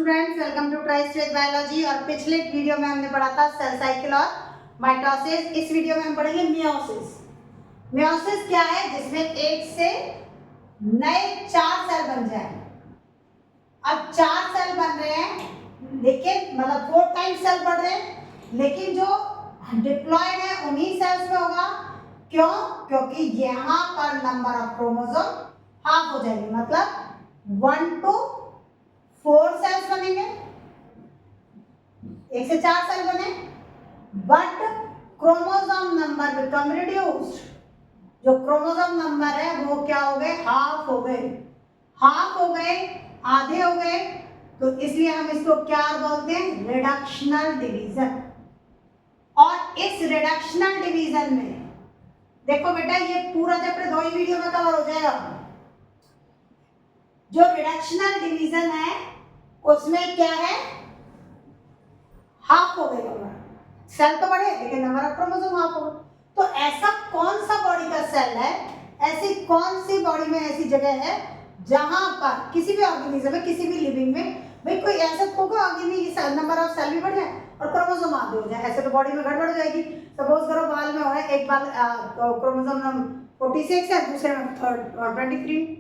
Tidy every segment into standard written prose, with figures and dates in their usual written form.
Students, welcome to trice with biology. और पिछले video में हमने पढ़ा था सेल साइकिल और माइटोसिस। इस वीडियो में हम पढ़ेंगे मियोसिस। मियोसिस क्या है? जिसमें एक से नए 4 सेल बन जाए। अब 4 सेल बन रहे हैं, लेकिन मतलब 4 टाइम्स सेल बढ़ रहे हैं, लेकिन जो डिप्लॉयड है उन्हीं सेल्स में होगा। क्यों? क्योंकि यहाँ पर नंबर ऑफ क्रोमोसोम हाफ हो जाएंगे, मतलब 1 to 4 सेल्स बनेंगे। 1 से 4 सेल बने, but chromosome number become reduced. जो क्रोमोसोम नंबर है वो क्या हो गए? हाफ हो गए। हाफ हो गए, आधे हो गए, तो इसलिए हम इसको क्या बोलते हैं? Reductional division. और इस रिडक्शनल डिवीजन में देखो बेटा, ये पूरा चैप्टर 2 ही वीडियो में कवर हो जाएगा। जो रिडक्शनल डिवीजन है उसमें क्या है? हाफ हो गए। सेल तो बढ़े लेकिन नंबर ऑफ क्रोमोसोम हाफ हो गए। तो ऐसा कौन सा बॉडी का सेल है, ऐसी कौन सी बॉडी में ऐसी जगह है जहां पर किसी भी ऑर्गेनिज्म में, किसी भी लिविंग में भाई कोई ऐसा होगा ऑर्गेनिज्म नंबर ऑफ सेल भी बढ़ जाए और क्रोमोसोम आधे हो जाए? ऐसे तो बॉडी में गड़बड़ हो जाएगी। सपोज करो बाल में हो रहा है, एक बाल क्रोमोसोम 46 है, दूसरे में 23,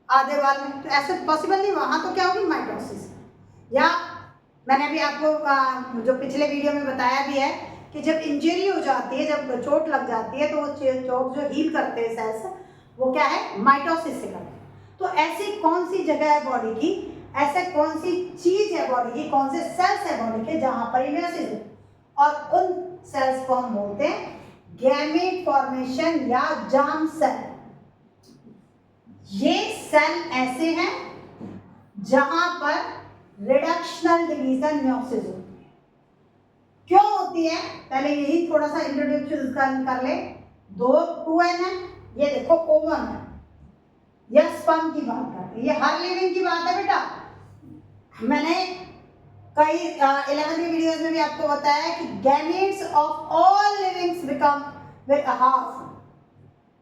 आधे बाल में, तो ऐसे पॉसिबल नहीं। वहां तो क्या होगी? माइटोसिस। या मैंने अभी आपको जो पिछले वीडियो में बताया भी है कि जब इंजरी हो जाती है, जब चोट लग जाती है, तो वो चोट जो हील करते हैं सेल्स, वो क्या है? माइटोसिस से करते हैं। तो ऐसी कौन सी जगह है बॉडी की, ऐसे कौन सी चीज है बॉडी की, कौन से सेल्स है बॉडी के जहां पर मियोसिस है? और उन सेल्स को हम बोलते हैं गैमेट फॉर्मेशन या जार्म सेल। ये सेल ऐसे हैं जहां पर रिडक्शनल डिवीजन मियोसिस होती है। क्यों होती है? पहले यही थोड़ा सा इंट्रोडक्शन कर ले। 2n है, ये देखो ओवम है, यह स्पर्म की बात करते हैं। ये हर लिविंग की बात है बेटा। मैंने कई 11वीं वीडियोस में भी आपको बताया है कि gametes of all livings become with half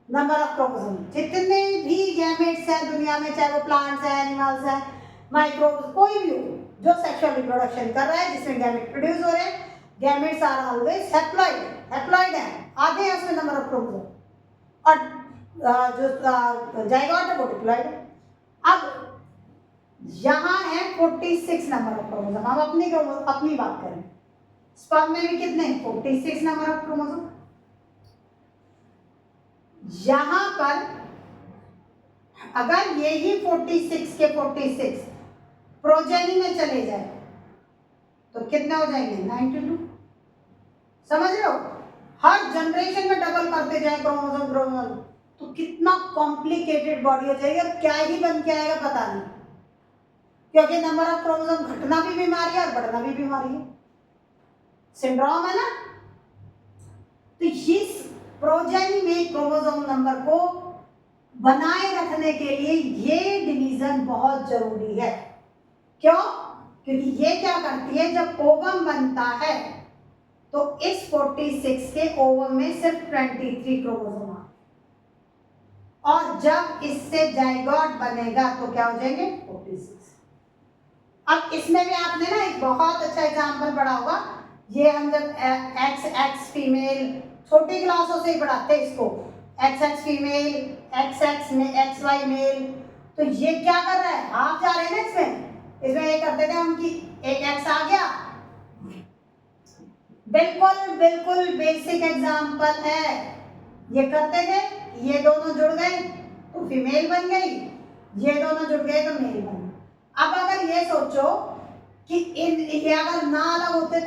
number of chromosome. जितने भी गैमेट्स हैं दुनिया में, चाहे वो प्लांट्स हैं, एनिमल्स हैं, माइक्रोब्स, कोई भी हो जो सेक्सुअल रिप्रोडक्शन कर रहा है, जिसमें गैमेट प्रोड्यूस हो रहे हैं, gametes are always haploid. Haploid है, आधे हैं उसमें नंबर ऑफ क्रोमोसोम। और जो जाइगोट है वो डिप्लॉइड है। अब यहां है 46 नंबर ऑफ क्रोमोसोम। हम अपनी बात करें, स्पर्म में भी कितने? 46 नंबर ऑफ क्रोमोसोम। यहां पर अगर यही 46 के 46 प्रोजेनी में चले जाए तो कितने हो जाएंगे? 92। समझ रहे हो? हर जनरेशन में डबल करते जाए क्रोमोसोम, तो कितना कॉम्प्लिकेटेड बॉडी हो जाएगी और क्या ही बन के आएगा पता नहीं। क्योंकि नंबर ऑफ क्रोमोसोम घटना भी बीमारी है और बढ़ना भी बीमारी है, सिंड्रोम है ना। तो इस प्रोजेनी में क्रोमोसोम नंबर को बनाए रखने के लिए ये डिवीजन बहुत जरूरी है। क्यों? क्योंकि ये क्या करती है, जब ओवम बनता है तो इस 46 के ओवम में सिर्फ 23 क्रोमोसोम आते, और जब इससे जाइगोट बनेगा तो क्या हो जाएंगे? 46। अब इसमें भी आपने ना एक बहुत अच्छा एग्जांपल पढ़ा होगा। ये हम जब XX फीमेल छोटी क्लासों से ही पढ़ाते हैं इसको, XX फीमेल, XX में XY मेल। तो ये क्या कर रहा है? हाफ जा रहे हैं ना इसमें ये करते थे हम कि एक X आ गया। बिल्कुल बिल्कुल बेसिक एग्जांपल है। ये करते थे, ये दोनों जुड़ गए तो फीमेल बन गई, ये दोनों जुड़ गए तो मेल बन गई। अब अगर ये सोचो कि ये अगर ना अलग होते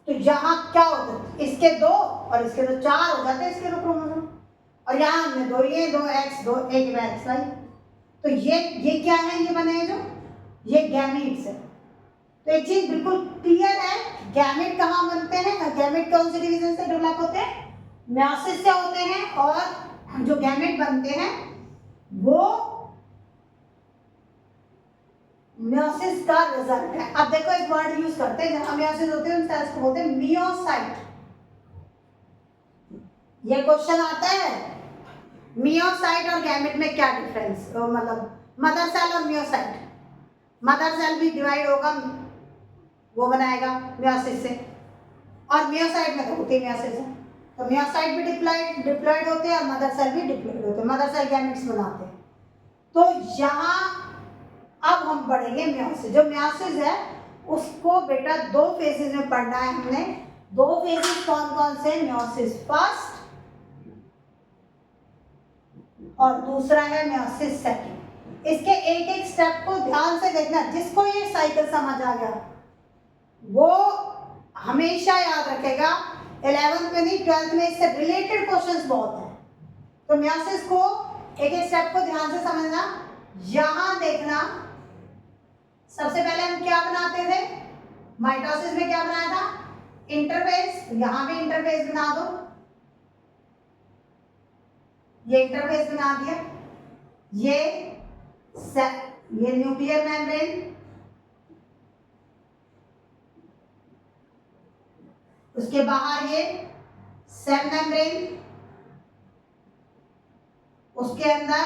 तो यहाँ क्या होता? इसके 2 और इसके 2 4 हो जाते, इसके 2 क्रोमोसोम। और यहाँ हमने 2 ये 2 X 2 एक XY। तो ये क्या है? ये बने जो ये गैमेट्स है। तो एक चीज बिल्कुल क्लियर है, गैमेट कहाँ बनते हैं? गैमेट कौन से डिवीजन से डेवलप होते हैं? मियोसिस से होते हैं। और जो गैमेट बनते हैं वो मियोसिस का रिजल्ट है। अब देखो एक वर्ड यूज करते हैं, जहां मियोसिस होते हैं उन सेल्स को बोलते हैं मियोसाइट। ये क्वेश्चन आता है, मियोसाइट और गैमेट में क्या डिफरेंस, तो मतलब मदर सेल और मियोसाइट, मदर सेल भी डिवाइड होगा, वो बनाएगा मियोसिस से, और मियोसाइट में तो होती मियोसिस है, तो मियोसाइट भी डिप्लॉयड होते हैं और मदर सेल भी डिप्लॉयड होते हैं, मदर सेल गैमेट्स बनाते हैं। तो यहाँ अब हम पढ़ेंगे मियोसिस। जो मियोसिस है उसको बेटा दो फेजेस में पढ़ना है हमने। दो फेजेस कौन कौन से? मियोसिस फर्स्ट और दूसरा है मियोसिस सेकंड। इसके एक एक स्टेप को ध्यान से देखना। जिसको ये साइकिल समझ आ गया वो हमेशा याद रखेगा, 11th में नहीं 12th में इससे रिलेटेड क्वेश्चंस बहुत हैं। तो मियोसिस को एक एक स्टेप को ध्यान से समझना। यहां देखना, सबसे पहले हम क्या बनाते थे? माइटोसिस में क्या बनाया था? इंटरफेस। यहां भी इंटरफेस बना दो, ये इंटरफेस बना दिया। ये न्यूक्लियर मेम्ब्रेन, उसके बाहर ये सेल मेम्ब्रेन, उसके अंदर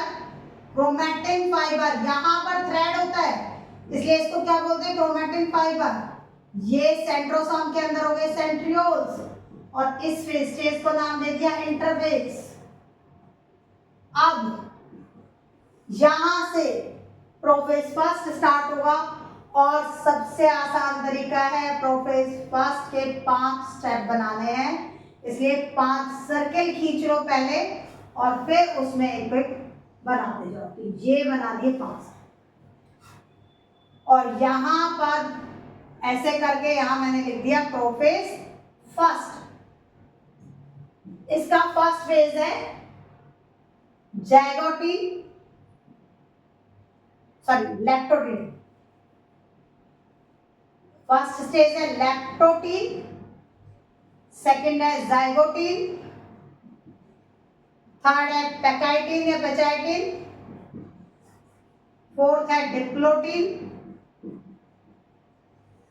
क्रोमैटिन फाइबर, यहां पर थ्रेड होता है इसलिए इसको क्या बोलते हैं? Chromatin fibre. ये सेंट्रोसोम के अंदर हो गए सेंट्रियोल्स, और इस स्टेज को नाम दे दिया इंटरफेस। अब यहां से प्रोफेज फर्स्ट स्टार्ट होगा, और सबसे आसान तरीका है प्रोफेज फर्स्ट के 5 स्टेप बनाने हैं, इसलिए 5 सर्किल खींच लो पहले और फिर उसमें एक एक बनाते जाओ। तो ये बना दिए 5, और यहां पर ऐसे करके यहां मैंने लिख दिया प्रोफेज फर्स्ट। इसका फर्स्ट फेज है जाइगोटी, सॉरी लैक्टोटीन। फर्स्ट स्टेज है लैक्टोटीन, सेकंड है जाइगोटीन, थर्ड है पैकाइटिन या पेचाइटिन, फोर्थ है डिप्लोटीन,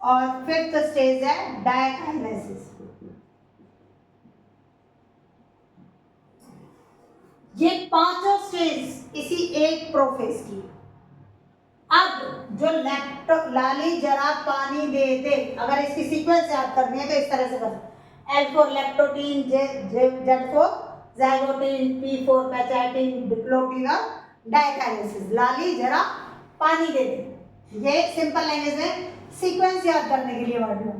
और फिफ्थ स्टेज है डायकाइनेसिस। ये पांचों स्टेज इसी एक प्रोफेज की। अब जो लाली जरा पानी दे दे, अगर इसकी सीक्वेंस याद करनी है तो इस तरह से कर सकते। L4 लैक्टोटीन, Z4 ज़ाइगोटीन, P4 पैचाइटिन, डिप्लोटीन और डायकाइनेसिस। लाली जरा पानी दे दे, ये सिंपल लैंग्वेज में सीक्वेंस याद करने के लिए वर्ड है।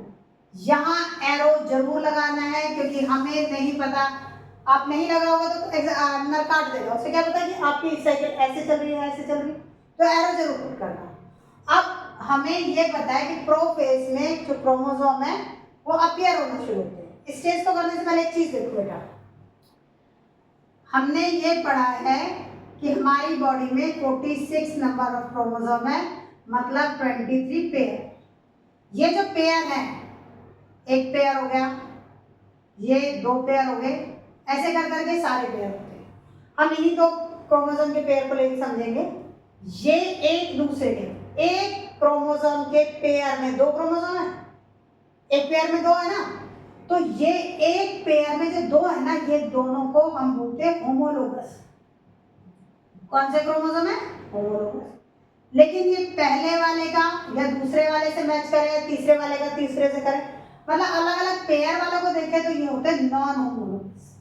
यहाँ एरो जरूर लगाना है क्योंकि हमें नहीं पता, आप नहीं लगाओगे तो एग्जामिनर काट देगा। उससे क्या पता कि आपकी साइकिल ऐसे चल रही है, ऐसे चल रही है, तो एरो जरूर पुट करना। अब हमें ये पता है कि प्रोफेज में जो क्रोमोसोम है वो अपीयर होना शुरू होते हैं। स्टेज को करने से पहले एक चीज देखो बेटा, हमने ये पढ़ा है कि हमारी बॉडी में 46 नंबर ऑफ क्रोमोसोम है, मतलब 23 पेयर। ये जो पेयर है, एक पेयर हो गया, ये 2 पेयर हो गए, ऐसे कर करके सारे पेयर होते हैं। हम इन्हीं 2 क्रोमोसोम के पेयर को लेकर समझेंगे। ये एक दूसरे के, एक क्रोमोसोम के पेयर में 2 क्रोमोसोम है, एक पेयर में 2 है ना, तो ये एक पेयर में जो 2 है ना, ये दोनों को हम बोलते हैं होमोलोगस। कौन से क्रोमोसोम है? होमोलोगस। लेकिन ये पहले वाले का या दूसरे वाले से मैच करे, या तीसरे वाले का तीसरे से करे, मतलब अलग अलग पेयर वालों को देखें तो ये होते हैं नॉन होमोलोगस।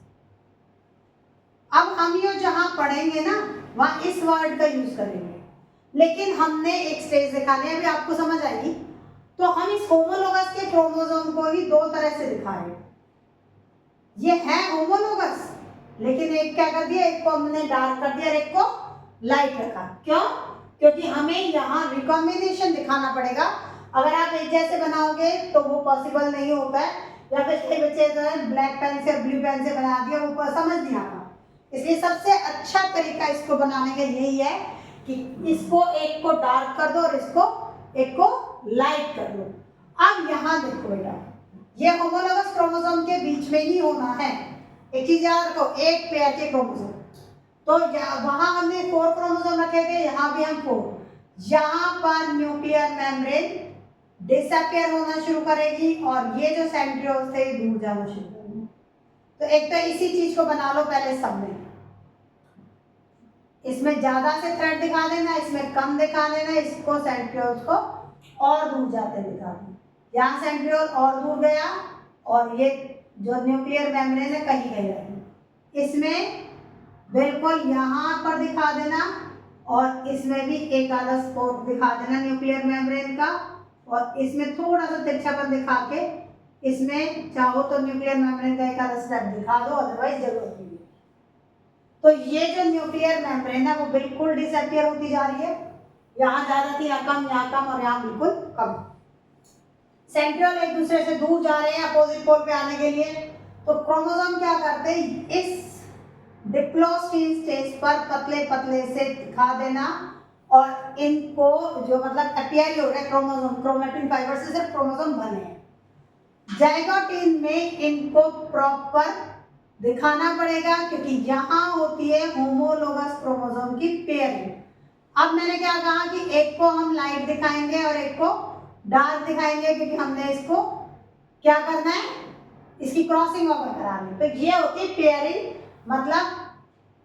अब हम ये जहां पढ़ेंगे ना वहां इस वर्ड का यूज करेंगे, लेकिन हमने एक स्टेज दिखाने है, अभी आपको समझ आएगी। तो हम इस होमोलोगस के क्रोमोसोम को ही 2 तरह से दिखा रहे हैं। ये है होमोलोगस, लेकिन एक क्या कर दिया, एक को हमने डार्क कर दिया और एक को लाइट रखा। क्यों? क्योंकि हमें यहाँ रिकॉम्बिनेशन दिखाना पड़ेगा। अगर आप एक जैसे बनाओगे तो वो पॉसिबल नहीं होता है, या फिर कई बच्चे जो है ब्लैक पेन से ब्लू पेन से बना दिया, वो समझ नहीं आता। इसलिए सबसे अच्छा तरीका इसको बनाने का यही है कि इसको एक को डार्क कर दो और इसको एक को लाइट कर दो। अब यहाँ देखो बेटा, ये होमोलोगस क्रोमोसोम के बीच में ही होना है। एक चीज याद रखो, एक पेयर के क्रोमोसोम, तो वहां हमने 4 क्रोमोसोम रखे थे, यहाँ भी हम 4। यहाँ पर न्यूक्लियर मेम्ब्रेन डिसअपियर होना शुरू करेगी और ये जो सेंट्रियोल्स थे दूर जाना शुरू करेंगे। तो एक तो इसी चीज को बना लो पहले सब में। इसमें ज्यादा से थ्रेड दिखा देना, इसमें कम दिखा देना, इसको सेंट्रियोल्स को और दूर जाते दिखा देना। यहाँ सेंट्रियोल और दूर गया और ये जो न्यूक्लियर मेम्ब्रेन है कहीं गई रही। इसमें बिल्कुल यहाँ पर दिखा देना और इसमें भी एक आधा स्पॉट दिखा देना न्यूक्लियर मेम्ब्रेन का, और इसमें थोड़ा सा तिरछापन दिखा के इसमें चाहो तो न्यूक्लियर मेम्ब्रेन का एक आधा स्टेप दिखा दो, अदरवाइज जरूरत नहीं है। तो ये जो न्यूक्लियर मेम्ब्रेन है वो बिल्कुल डिसअपियर होती जा रही है, यहाँ ज्यादा थी, यहाँ कम और यहाँ बिल्कुल कम। सेंट्रियोल एक दूसरे से दूर जा रहे हैं अपोजिट पोल पे आने के लिए, तो क्रोमोसोम क्या करते हैं, इस डिप्लोस्टीन स्टेज पर पतले पतले से दिखा देना और इनको जो मतलब अपियर हो रहा है क्रोमोसोम, क्रोमैटिन फाइबर से सिर्फ क्रोमोसोम बने हैं। जाइगोटीन में इनको प्रॉपर दिखाना पड़ेगा क्योंकि यहाँ होती है होमोलोगस क्रोमोसोम की पेयरिंग। अब मैंने क्या कहा कि एक को हम लाइट दिखाएंगे और एक को डार्क दिखाएंगे क्योंकि हमने इसको क्या करना है, इसकी क्रॉसिंग ओवर करानी। तो ये होती है पेयरिंग, मतलब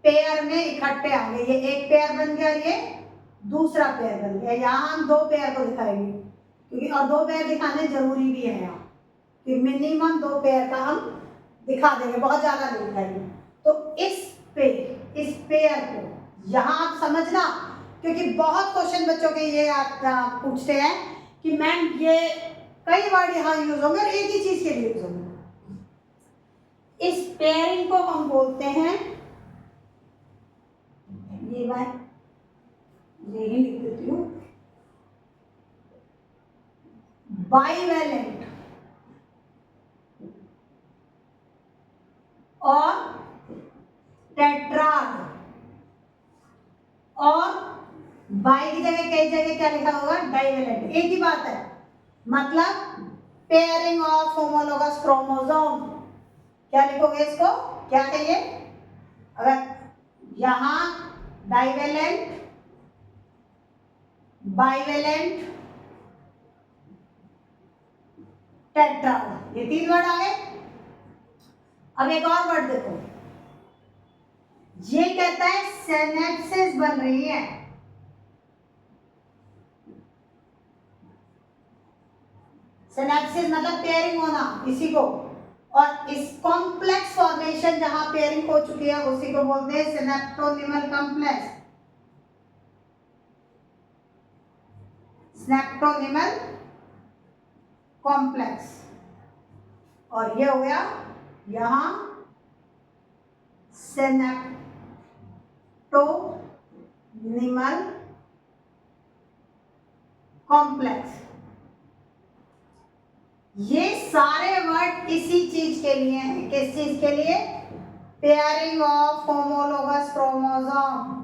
पेयर में इकट्ठे आ गए, ये एक पेयर बन गया और ये दूसरा पेयर बन गया। यहाँ हम दो पेयर को दिखाएंगे क्योंकि, और दो पेयर दिखाने जरूरी भी है यहाँ कि मिनिमम दो पेयर का हम दिखा देंगे, बहुत ज्यादा नहीं दिखाएंगे। तो इस पेयर को यहाँ आप समझना, क्योंकि बहुत क्वेश्चन बच्चों के ये आप पूछते हैं कि मैम ये कई बार यहाँ यूज होंगे और एक ही चीज के लिए यूज होंगे। इस पेयरिंग को हम बोलते हैं, ये मैं यही लिख देती हूँ, बाइवेलेंट और टेट्राड। और बाई की जगह कई जगह क्या लिखा होगा, डाइवेलेंट। एक ही बात है, मतलब पेयरिंग ऑफ होमोलोगस क्रोमोसोम। क्या लिखोगे इसको, क्या है ये, अगर यहां डाइवेलेंट, बाइवेलेंट, टेट्राड, ये तीन वर्ड आ गए। अब एक और वर्ड देखो, ये कहता है सिनेप्सिस बन रही है। सिनेप्सिस मतलब पेयरिंग होना इसी को, और इस कॉम्प्लेक्स फॉर्मेशन जहां पेयरिंग हो चुकी है उसी को बोलते हैं सिनेप्टोनिमल कॉम्प्लेक्स। सिनेप्टोनिमल कॉम्प्लेक्स, और ये हो गया यहां सिनेप्टोनिमल कॉम्प्लेक्स। ये सारे वर्ड इसी चीज के लिए हैं, किस चीज के लिए, पेयरिंग ऑफ होमोलोगस क्रोमोसोम।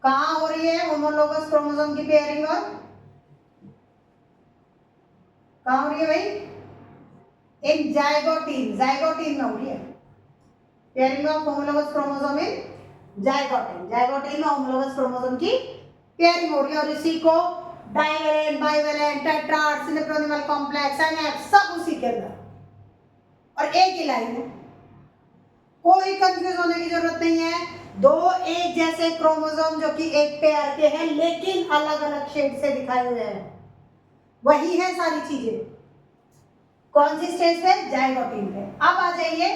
कहां हो रही है होमोलोगस क्रोमोसोम की पेयरिंग, और कहां हो रही है भाई, इन जाइगोटीन, जाइगोटीन में हो रही है pairing of homologous chromosome in zygotene. Zygotene में होमोलोगस क्रोमोसोम की पेयरिंग हो रही है, और इसी को divalent, bivalent, tetrad, synaptonemal complex, synapse, सब उसी के अंदर, और एक ही लाइन है, कोई कंफ्यूज होने की जरूरत नहीं है। दो एक जैसे क्रोमोसोम जो कि एक पेयर के हैं लेकिन अलग अलग शेड से दिखाए हुए हैं, वही है सारी चीजें। कौन सी स्टेज पे, जाइगोटीन पे। अब आ जाइए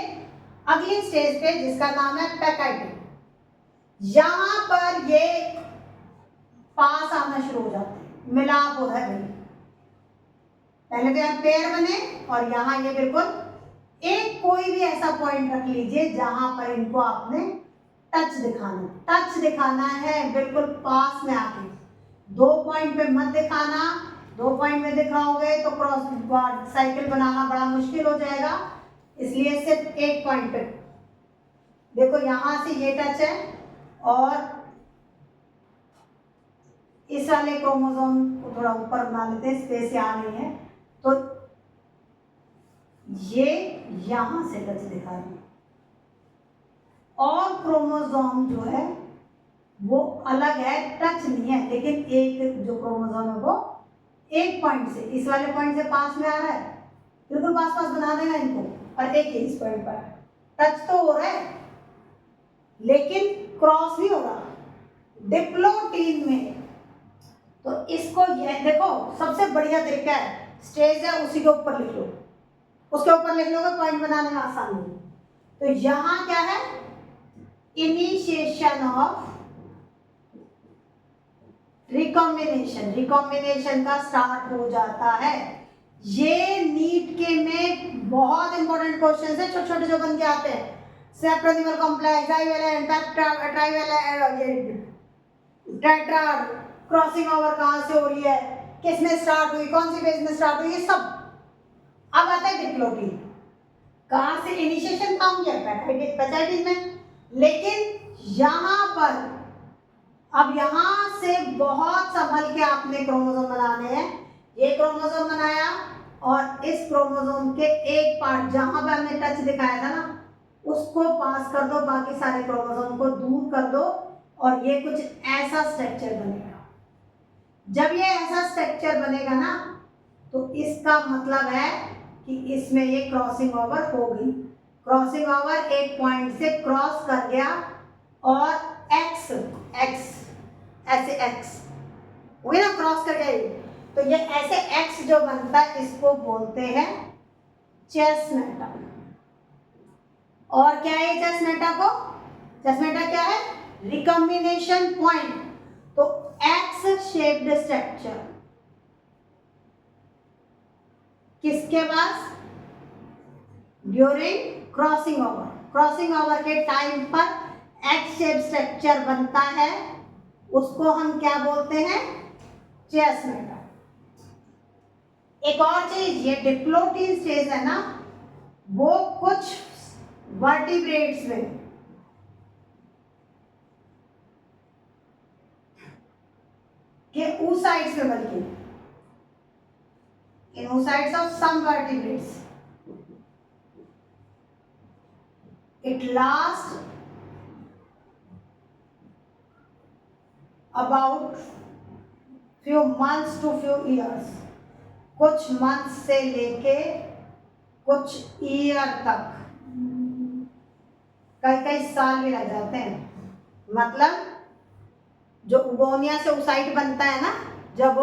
अगली स्टेज पे जिसका नाम है पैकाइटिन। यहां पर ये पास आना शुरू हो जाते हैं, मिलाप हो रहा है भाई, पहले तो यहाँ पेयर बने और यहाँ ये बिल्कुल एक कोई भी ऐसा पॉइंट रख लीजिए जहां पर इनको आपने टच दिखाना है, बिल्कुल पास में आके। दो पॉइंट पे मत दिखाना, दो पॉइंट में दिखाओगे तो क्रॉस साइकिल बनाना बड़ा मुश्किल हो जाएगा, इसलिए सिर्फ एक पॉइंट पे देखो। यहां से ये टच है और इस वाले क्रोमोसोम को थोड़ा ऊपर बना लेते हैं, स्पेस यहाँ नहीं है, तो ये यहां से टच दिखा रही है। और क्रोमोसोम जो है वो अलग है, टच नहीं है, लेकिन एक जो क्रोमोसोम है वो एक पॉइंट से, इस वाले पॉइंट से पास में आ रहा है, बिल्कुल पास पास बना देना इनको, और एक ही इस पॉइंट पर टच तो हो रहा है लेकिन क्रॉस नहीं हो रहा डिप्लोटीन में। तो इसको ये देखो सबसे बढ़िया तरीका है, स्टेज है उसी के ऊपर लिख लो, उसके ऊपर लिख लोगे पॉइंट बनाने में आसानी है। तो यहां क्या है, इनिशिएशन ऑफ रिकॉम्बिनेशन, रिकॉम्बिनेशन का स्टार्ट हो जाता है। ये नीट के में बहुत इंपॉर्टेंट क्वेश्चन है, छोटे छोटे जो बन के आते हैं, synaptonemal complex, divalent, trivalent, tetrad, crossing over कहां से हो रही है, किस में स्टार्ट हुई, कौन सी फेज में स्टार्ट हुई, ये सब। अब आता है डिप्लोटीन, कहां से इनिशिएशन कहां गया, पैटाइटिस में। लेकिन यहां पर अब यहां से बहुत संभल के आपने क्रोमोसोम बनाने हैं। ये क्रोमोसोम बनाया और इस क्रोमोसोम के एक पार्ट जहां पे हमने टच दिखाया था ना, उसको पास कर दो, बाकी सारे क्रोमोसोम को दूर कर दो और ये कुछ ऐसा स्ट्रक्चर बनेगा। जब ये ऐसा स्ट्रक्चर बनेगा ना, तो इसका मतलब है कि इसमें ये क्रॉसिंग ओवर हो गई। क्रॉसिंग ओवर एक पॉइंट से क्रॉस कर गया और एक्स एक्स ऐसे एक्स वही ना क्रॉस कर गया, तो ये ऐसे एक्स जो बनता है इसको बोलते हैं चेस्टनट। और क्या है चेस्टनट को, चेस्टनट क्या है, रिकॉम्बिनेशन पॉइंट। तो एक्स शेप्ड स्ट्रक्चर किसके पास, during crossing over, crossing over के टाइम पर एक्स शेप स्ट्रक्चर बनता है, उसको हम क्या बोलते हैं, चेस्टनट। एक और चीज, ये डिप्लोटीन स्टेज है ना, वो कुछ वर्टिब्रेट्स में के oocytes में, बल्कि in oocytes of some vertebrates it lasts about few months to few years, कुछ मंथ से लेके कुछ ईयर तक, कई कई साल भी लग जाते हैं। मतलब जो उगोनिया से oocyte बनता है ना, जब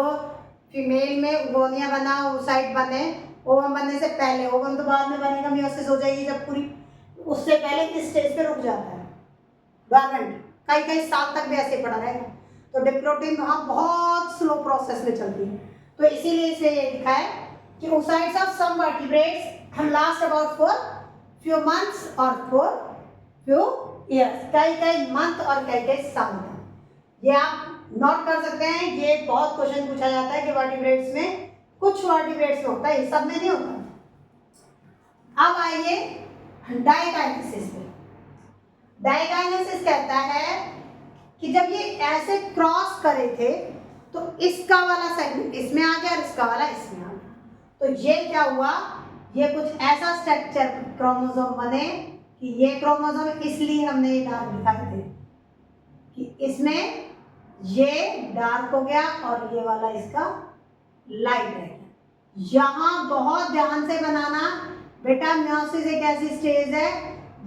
फीमेल में उगोनिया बना, oocyte बने, ओवम बनने से पहले, ओवम तो बाद में बनेगा, मियोसिस हो जाएगी जब पूरी, उससे पहले इस स्टेज पे रुक जाता है डॉर्मेंट, कई कई साल तक भी ऐसे पड़ा रहेगा। तो डिप्लोटीन वहाँ बहुत स्लो प्रोसेस में चलती है। तो इसीलिए इसे ये लिखा है कि oocytes of some vertebrates last about for few months or for few years, कई कई मंथ और कई कई साल तक। ये आप नोट कर सकते हैं, ये बहुत क्वेश्चन पूछा जाता है कि वर्टिब्रेट्स में, कुछ वर्टिब्रेट्स में होता है, ये सब में नहीं होता। अब आइए डायकाइनेसिस पे। डायकाइनेसिस कहता है कि जब ये ऐसे क्रॉस करे थे तो इसका वाला सेगमेंट इसमें आ गया और इसका वाला इसमें आ गया, तो ये क्या हुआ, ये कुछ ऐसा स्ट्रक्चर क्रोमोसोम बने कि ये क्रोमोसोम, इसलिए हमने ये डार्क दिखाए थे कि इसमें ये डार्क हो गया और ये वाला इसका लाइट है। यहाँ बहुत ध्यान से बनाना बेटा, मियोसिस एक ऐसी स्टेज है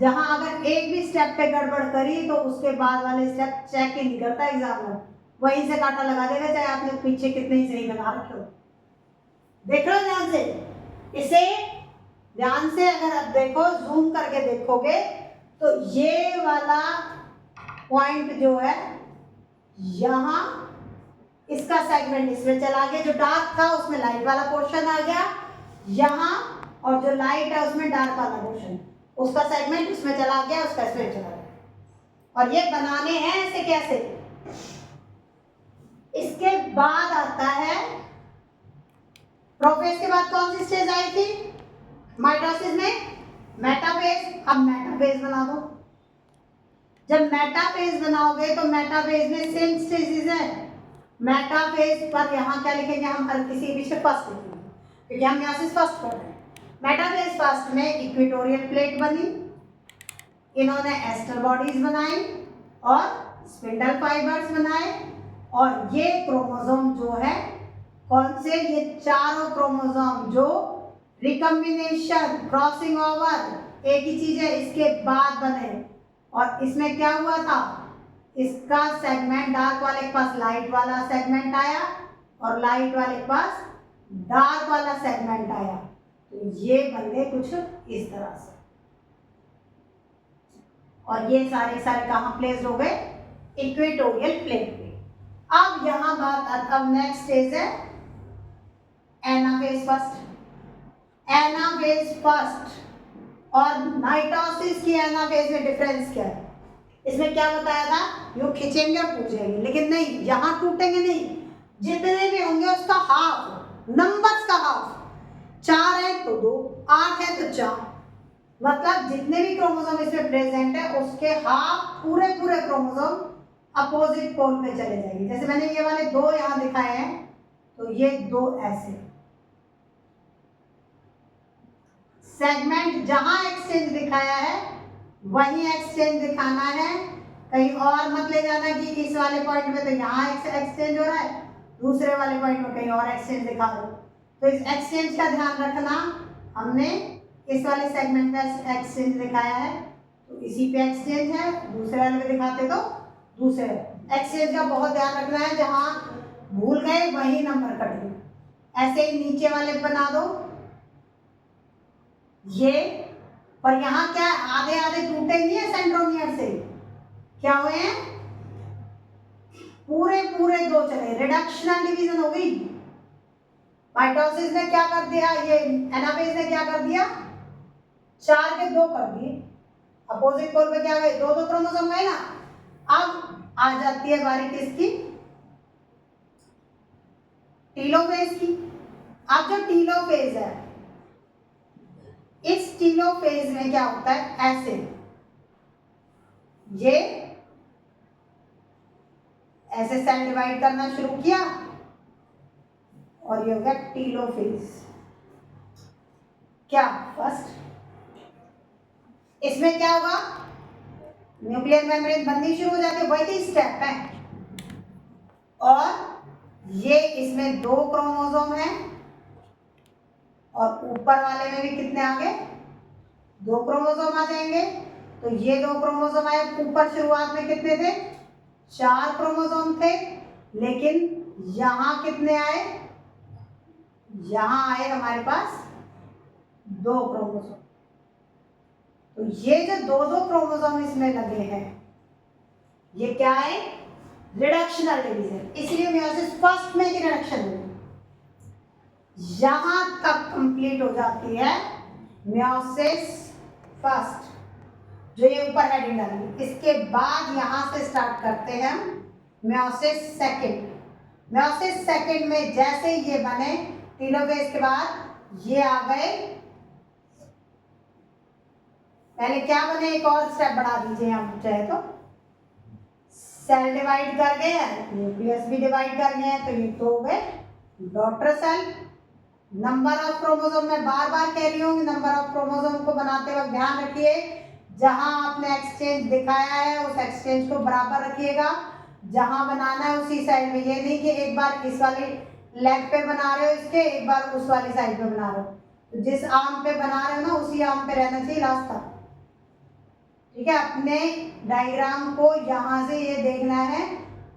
जहां अगर एक भी स्टेप पे गड़बड़ करी तो उसके बाद वाले स्टेप चेक ही नहीं करता एग्जामिनर, वहीं से कांटा लगा देगा, चाहे आपने पीछे कितने ही सही बना रखे हो। देख लो ध्यान से, इसे ध्यान से अगर आप देखो, जूम करके देखोगे तो ये वाला पॉइंट जो है यहाँ, इसका सेगमेंट इसमें चला गया, जो डार्क था उसमें लाइट वाला पोर्शन आ गया यहाँ, और जो लाइट है उसमें डार्क वाला पोर्शन, उसका सेगमेंट उसमें चला गया, उसका इसमें चला गया। और ये बनाने हैं ऐसे कैसे। इसके बाद आता है प्रोफेज के बाद कौन सी स्टेज आई थी, माइटोसिस में मेटाफेज। अब मेटाफेज बना दो। जब मेटाफेज बनाओगे तो मेटाफेज में सेम स्टेजेस है। मेटाफेज पर यहाँ क्या लिखेंगे हम, हर किसी बीच में फर्स्ट लिखेंगे क्योंकि हम मियोसिस फर्स्ट पढ़ रहे हैं। मेटाफेज फर्स्ट में इक्वेटोरियल प्लेट बनी, इन्होंने एस्टर बॉडीज बनाई और स्पिंडल फाइबर्स बनाए, और ये क्रोमोसोम जो है कौन से, ये चारों क्रोमोसोम जो रिकॉम्बिनेशन क्रॉसिंग ओवर एक ही चीज है इसके बाद बने। और इसमें क्या हुआ था, इसका सेगमेंट डार्क वाले के पास लाइट वाला सेगमेंट आया और लाइट वाले के पास डार्क वाला सेगमेंट आया, तो ये बन गए कुछ इस तरह से। और ये सारे सारे कहाँ प्लेस्ड हो गए? इक्वेटोरियल प्लेन पे। अब यहां बात, अब नेक्स्ट स्टेज है एनाफेज फर्स्ट। एनाफेज फर्स्ट और माइटोसिस की एनाफेज में डिफरेंस क्या है? इसमें क्या बताया था? यो खींचेंगे और पूछेंगे, लेकिन नहीं, यहां टूटेंगे नहीं, जितने भी होंगे उसका हाफ, नंबर्स का हाफ। 4 है तो 2, 8 है तो 4, मतलब जितने भी क्रोमोसोम इसमें प्रेजेंट है उसके हाफ पूरे पूरे क्रोमोसोम अपोजिट पोल में चले जाएंगे। जैसे मैंने ये वाले 2 यहाँ दिखाए हैं, तो ये 2 ऐसे सेगमेंट जहां एक्सचेंज दिखाया है वही एक्सचेंज दिखाना है, कहीं और मत ले जाना कि इस वाले पॉइंट में तो यहाँ एक्सचेंज हो रहा है, दूसरे वाले पॉइंट में कहीं और एक्सचेंज दिखा दो। तो इस एक्सचेंज का ध्यान रखना, हमने इस वाले सेगमेंट में एक्सचेंज दिखाया है तो इसी पे एक्सचेंज है, दूसरे वाले पे दिखाते तो दूसरे। एक्सचेंज का बहुत ध्यान रखना है, जहां भूल गए वही नंबर कट गए। ऐसे ही नीचे वाले बना दो ये, पर यहाँ क्या आधे आधे टूटे नहीं है सेंट्रोमियर से, क्या हुए हैं? पूरे पूरे 2 चले, रिडक्शनल डिवीजन हो गई। माइटोसिस ने क्या कर दिया, ये एनाफेज ने क्या कर दिया? 4 के 2 कर दिए, अपोजिट पोल पे क्या गए? 2 क्रोमोसोम गए ना। अब आ जाती है बारी किसकी? टीलोफेज की। अब जो टीलोफेज है, इस टीलोफेज में क्या होता है? ऐसे ये ऐसे सेल डिवाइड करना शुरू किया और ये हो गया टीलोफेज। क्या फर्स्ट? इसमें क्या होगा? न्यूक्लियर मेम्ब्रेन बननी शुरू हो जाती है, वही स्टेप है। और ये इसमें 2 क्रोमोसोम है और ऊपर वाले में भी कितने आ गए? 2 क्रोमोसोम आ जाएंगे। तो ये 2 क्रोमोसोम आए, ऊपर शुरुआत में कितने थे? 4 क्रोमोसोम थे, लेकिन यहां कितने आए? यहां आए हमारे पास 2 क्रोमोसोम। तो ये जो 2 क्रोमोसोम इसमें लगे हैं, ये क्या है? Reductional division. इसलिए मियोसिस फर्स्ट में ही रिडक्शन होगी। यहां तक कंप्लीट हो जाती है मियोसिस फर्स्ट, जो ये ऊपर हेडिंग डालेंगे। इसके बाद यहां से स्टार्ट करते हैं हम मियोसिस सेकंड। मियोसिस सेकंड में जैसे ये बने टीलोफेज के बाद ये आ गए, पहले क्या बने? एक और स्टेप बढ़ा दीजिए हम चाहे तो। सेल डिवाइड कर गए हैं, न्यूक्लियस भी डिवाइड कर गए हैं, तो ये तो हो गए daughter cell. Number of chromosome में बार बार कह रही हूँ, नंबर ऑफ क्रोमोसोम को बनाते वक्त ध्यान रखिए, जहां आपने एक्सचेंज दिखाया है उस एक्सचेंज को बराबर रखिएगा, जहां बनाना है उसी साइड में। ये नहीं कि एक बार इस वाली लेग पे बना रहे हो इसके, एक बार उस वाली साइड पे बना रहे हो। तो जिस आर्म पे बना रहे हो ना उसी आर्म पे रहना चाहिए लास्ट तक, ठीक है? अपने डायग्राम को यहां से ये देखना है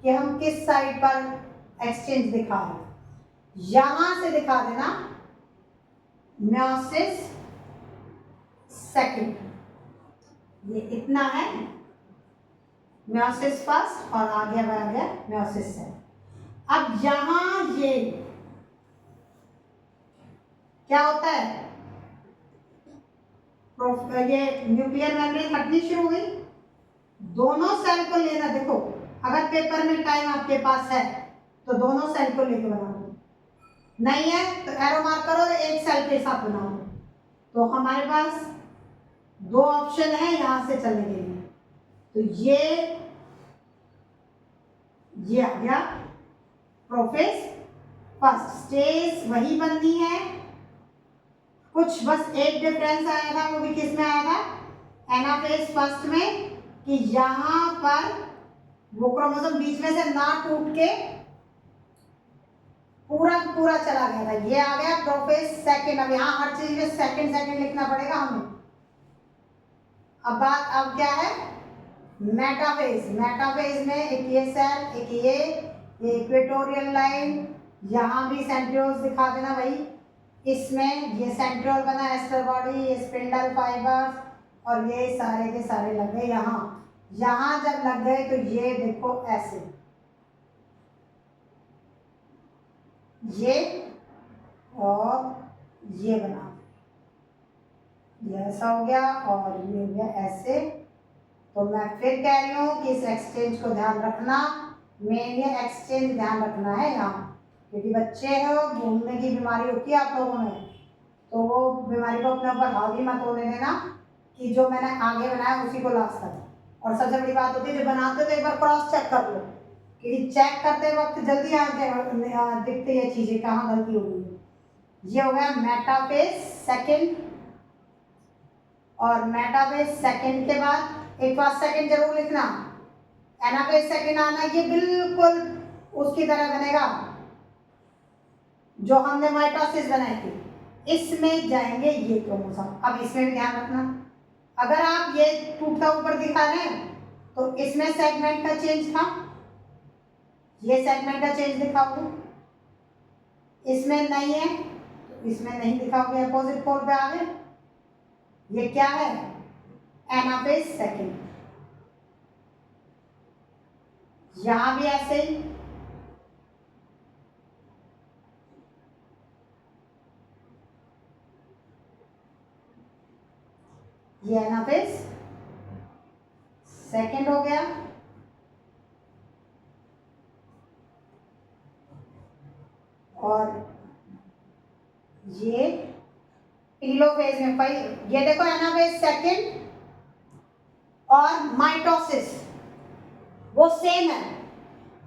कि हम किस साइड पर एक्सचेंज दिखा रहे हैं, यहां से दिखा देना मियोसिस सेकंड। ये इतना है मियोसिस फर्स्ट और आगे आ गया मियोसिस सेकंड। अब यहां ये क्या होता है? ये न्यूक्लियर मेम्ब्रेन हटनी शुरू हो गई, दोनों सेल को लेना। देखो अगर पेपर में टाइम आपके पास है तो दोनों सेल को लेकर बना दो, नहीं है तो एरो मार्क करो और एक सेल के साथ बनाओ। तो हमारे पास 2 ऑप्शन है यहां से चलने के लिए। तो ये आ गया प्रोफेज फर्स्ट। स्टेज वही बननी है, कुछ बस एक डिफरेंस आया था, वो भी किस में आया था? एनाफेज फर्स्ट में, कि यहां पर वो क्रोमोसोम बीच में से ना टूट के पूरा पूरा चला गया था। ये आ गया प्रोफेज सेकंड। अब यहां हर चीज में सेकंड सेकंड लिखना पड़ेगा हमें। अब बात अब क्या है? मेटाफेज, मेटाफेज में एक ये सेल, एक ये इक्वेटोरियल लाइन, यहाँ भी सेंट्रियोल्स दिखा देना भाई। इसमें ये सेंट्रियोल बना एस्टर बॉडी, ये स्पिंडल फाइबर्स, और ये सारे के सारे लग गए यहाँ। यहाँ जब लग गए तो ये देखो ऐसे, ये और ये बना, ये ऐसा हो गया और ये हो गया ऐसे। तो मैं फिर कह रही हूँ कि इस एक्सचेंज को ध्यान रखना, मेन ये एक्सचेंज ध्यान रखना है यहाँ, क्योंकि बच्चे हो, घूमने की बीमारी होती है आप लोगों में, तो वो बीमारी को अपने ऊपर हावी मत होने देना कि जो मैंने आगे बनाया उसी को लास्ट तक। और सबसे बड़ी बात होती है, जो बनाते हो तो एक बार क्रॉस चेक कर लो, क्योंकि चेक करते वक्त जल्दी दिखती है चीज़ें कहाँ गलती हो गई है। ये हो गया मेटाफेज सेकेंड, और मेटाफेज सेकेंड के बाद एक फर्स्ट सेकेंड जरूर लिखना, एनाफेज सेकेंड आना, ये बिल्कुल उसकी तरह बनेगा जो हमने माइटोसिस बनाई थी। इसमें जाएंगे ये क्रोमोसोम। अब इसमें भी ध्यान रखना, अगर आप ये टूटता ऊपर दिखा रहे हैं तो इसमें सेगमेंट का चेंज था, ये सेगमेंट का चेंज दिखाओगे, इसमें नहीं है तो इसमें नहीं दिखाओगे, अपोजिट पोल पे आ गए। ये क्या है, एनाफेज सेकेंड। यहां भी ऐसे ही, ये एनाफेज सेकेंड हो गया, और ये टीलोफेज में भाई, ये देखो एनाफेज सेकेंड और माइटोसिस वो सेम है,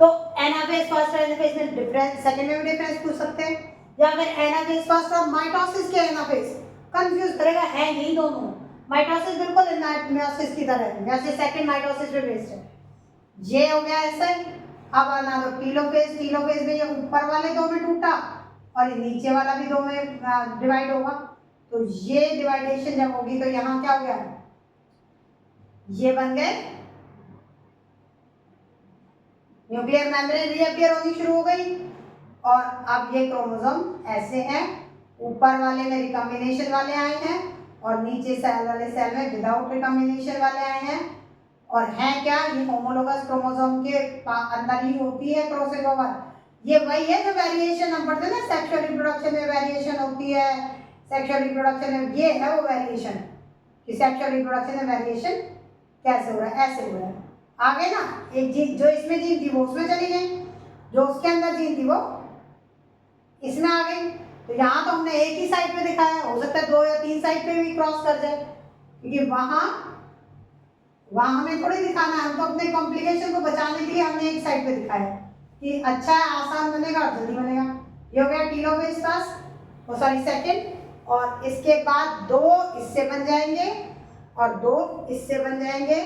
तो एनाफेज फर्स्ट और एनाफेज में डिफरेंस, सेकेंड में भी डिफरेंस पूछ सकते हैं, या फिर एनाफेज फर्स्ट और माइटोसिस के एनाफेज कंफ्यूज करेगा, है यही दोनों। माइटोसिस बिल्कुल मियोसिस की तरह है, जैसे सेकेंड माइटोसिस पे बेस्ड है। ये हो गया ऐसे। अब आना दो टीलोफेज, टीलोफेज में ये ऊपर वाले दो में टूटा और ये नीचे वाला भी दो में डिवाइड होगा, तो ये डिवाइडेशन जब होगी तो यहाँ क्या हो गया, ये बन गए न्यूक्लियर मेम्ब्रेन रीअपियर होनी शुरू हो गई, और अब ये क्रोमोसोम ऐसे हैं, ऊपर वाले में रिकॉम्बिनेशन वाले आए हैं और नीचे सेल वाले सेल में विदाउट रिकॉम्बिनेशन वाले आए हैं। और है क्या, ये होमोलोगस क्रोमोसोम के अंदर ही होती है क्रॉसिंग ओवर। ये वही है जो वेरिएशन हम पढ़ते हैं ना, सेक्सुअल रिप्रोडक्शन में वेरिएशन होती है, सेक्सुअल रिप्रोडक्शन में ये है वो वेरिएशन, कि सेक्सुअल रिप्रोडक्शन में वेरिएशन कैसे हो रहा है, ऐसे हो रहा है। आगे ना एक जीन, जो इसमें जीन थी वो उसमें चली गई, जो उसके अंदर जीन थी वो इसमें आ गई। तो यहाँ तो हमने एक ही साइड पे दिखाया, हो सकता है 2 या 3 साइड पे भी क्रॉस कर जाए, क्योंकि वहाँ हमें थोड़ी दिखाना है, हम तो अपने कॉम्प्लिकेशन को बचाने के लिए हमने एक साइड पे दिखाया कि अच्छा है, आसान बनेगा और जल्दी बनेगा। ये हो गया टीलोफेज फर्स्ट, ओ सॉरी सेकेंड, और इसके बाद 2 इससे बन जाएंगे और 2 इससे बन जाएंगे,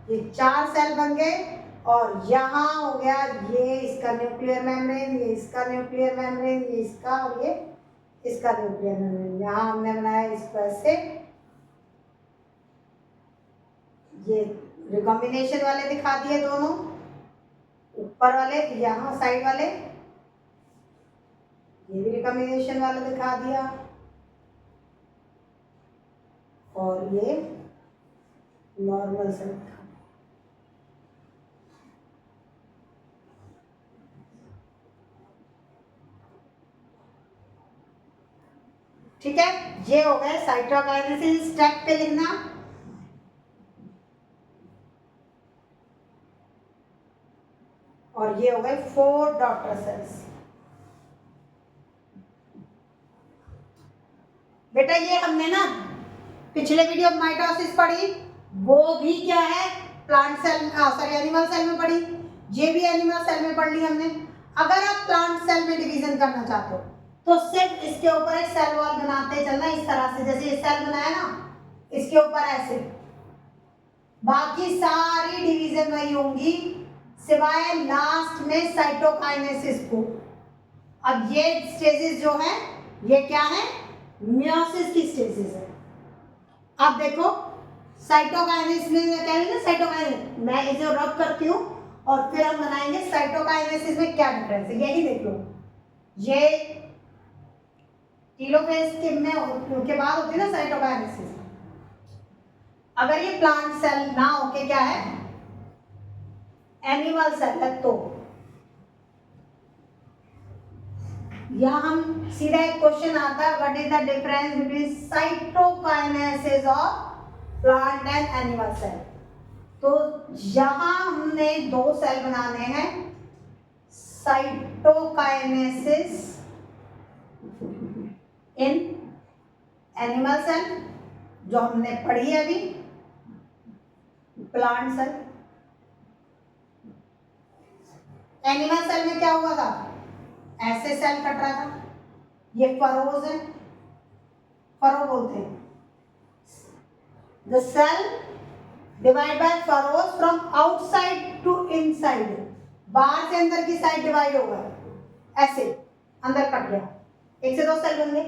ये 4 सेल बन गए। और यहाँ हो गया ये इसका न्यूक्लियर मेम्ब्रेन, ये इसका न्यूक्लियर मेम्ब्रेन, ये इसका और ये इसका न्यूक्लियर मेम्ब्रेन। यहाँ हमने बनाया इसको ऐसे, ये रिकॉम्बिनेशन वाले दिखा दिए दोनों, ऊपर वाले यहाँ साइड वाले, ये भी रिकॉम्बिनेशन वाला दिखा दिया, और ये नॉर्मल से दिखा। ठीक है, ये हो गए साइटोकाइनेसिस स्टेप पे लिखना। और ये हो गए 4 डॉटर सेल्स। बेटा ये हमने ना पिछले वीडियो में माइटोसिस पढ़ी, वो भी क्या है plant cell, sorry animal cell में पढ़ी, ये भी एनिमल सेल में पढ़ ली हमने। अगर आप प्लांट सेल में डिवीजन करना चाहते हो तो सिर्फ इसके ऊपर एक सेल वॉल बनाते चलना, इस तरह से, जैसे ये सेल बनाया ना इसके ऊपर ऐसे, बाकी सारी डिवीजन वही होंगी सिवाय लास्ट में साइटोकाइनेसिस को। अब ये स्टेजेस जो है ये क्या है, मियोसिस की स्टेजेस है। अब देखो साइटोकाइनेसिस में क्या है ना, साइटोकाइनेसिस मैं इसे रब करती हूँ और फिर हम बनाएंगे साइटोकाइनेसिस में क्या डिफरेंस है। यही देख लो, ये टेलोफेज के बाद होती है ना साइटोकाइनेसिस। अगर ये प्लांट सेल ना होके क्या है, एनिमल सेल है, तो यहां हम सीधा एक क्वेश्चन आता है, what is the difference between cytokinesis of plant and animal cell. तो यहां हमने दो सेल बनाने हैं, साइटोकाइनेसिस इन एनिमल सेल जो हमने पढ़ी है अभी, प्लांट सेल। एनिमल सेल में क्या हुआ था, ऐसे सेल कट रहा था, ये फरोज है, फरो बोलते हैं। The cell divide by furrows from outside to inside, बाहर से अंदर की साइड डिवाइड होगा, ऐसे अंदर कट गया, एक से दो सेल बन गए।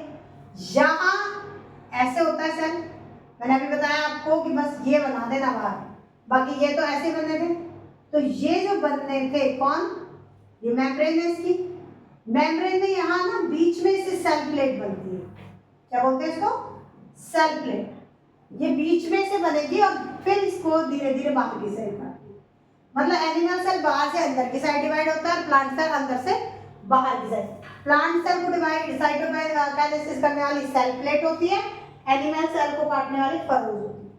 यहां ऐसे होता है सेल, मैंने अभी बताया आपको कि बस ये बना देना बाहर, बाकी ये तो ऐसे बने थे। तो ये जो बनने थे कौन, ये मेम्ब्रेन है इसकी, मेम्ब्रेन में यहाँ ना बीच में से सेल प्लेट बनती है, क्या बोलते हैं इसको, सेल प्लेट। ये बीच में से बनेगी और फिर इसको धीरे धीरे बाहर की साइड बढ़ती है। मतलब एनिमल सेल बाहर से अंदर की साइड डिवाइड होता है, प्लांट सेल अंदर से बाहर की साइड। प्लांट सेल को डिवाइड साइटोकाइनेसिस करने वाली सेल प्लेट होती है, एनिमल सेल को काटने वाली फरोज होती है।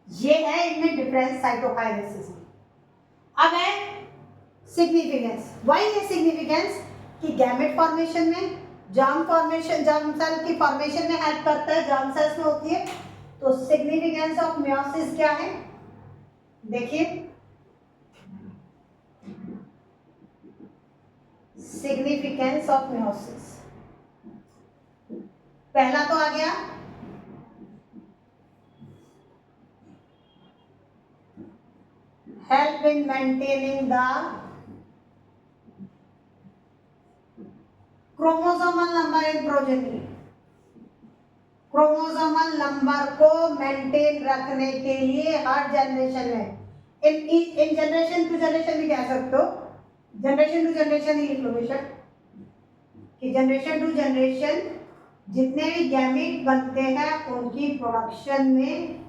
ये है इनमें डिफरेंस साइटोकाइनेसिस में। अब है सिग्निफिकेंस। वाई है सिग्निफिकेंस कि गैमेट फॉर्मेशन में, जर्म फॉर्मेशन, जर्म सेल की फॉर्मेशन में हेल्प करता है, जर्म सेल्स में होती है। तो सिग्निफिकेंस ऑफ मियोसिस क्या है, देखिए, सिग्निफिकेंस ऑफ मियोसिस पहला तो आ गया help in maintaining the chromosomal number in progeny। Chromosomal number को मेंटेन रखने के लिए हर जनरेशन में, इन जनरेशन टू जनरेशन भी कह सकते हो, जनरेशन टू जनरेशन ही लिख लो बेशक, कि जनरेशन टू जनरेशन जितने भी गैमेट बनते हैं उनकी प्रोडक्शन में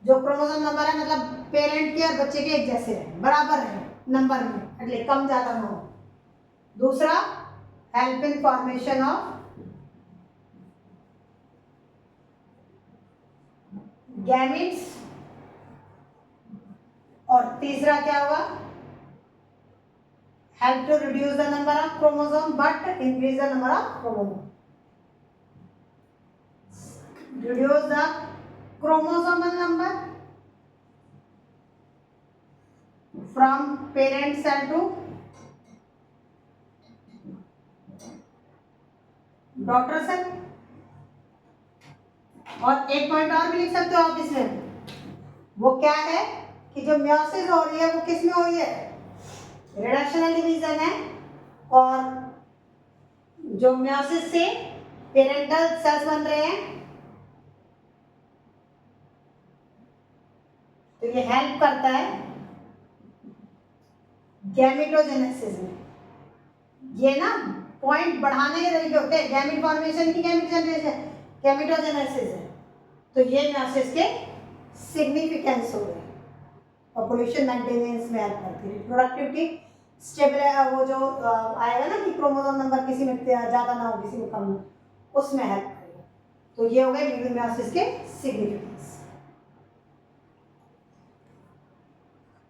जो क्रोमोसोम नंबर है, मतलब पेरेंट के और बच्चे के एक जैसे रहे, बराबर रहे नंबर में, એટલે कम ज्यादा ना हो। दूसरा, help in formation of gametes, और तीसरा क्या हुआ, help to reduce the number of chromosome but increase the number of chromosome. Reduce the chromosomal number from parent cell to daughter cell। और एक पॉइंट और भी लिख सकते हो आप इसमें, वो क्या है कि जो मियोसिस हो रही है वो किस में हो रही है, रिडक्शनल डिवीजन है, और जो मियोसिस से पेरेंटल सेल्स बन रहे हैं, तो ये हेल्प करता है गैमेटोजेनेसिस में। ये ना पॉइंट बढ़ाने के तरीके होते हैं, गैमेट फॉर्मेशन की गैमेट जनरेशन गैमेटोजेनेसिस है, तो ये मियोसिस के सिग्निफिकेंस हो गए, पॉपुलेशन मेंटेनेंस में हेल्प करती है, प्रोडक्टिविटी स्टेबल, वो जो आएगा ना कि क्रोमोसोम नंबर किसी में ज़्यादा ना हो किसी में कम हो, उसमें हेल्प करेगा। तो ये हो गए मियोसिस के सिग्निफिकेंस।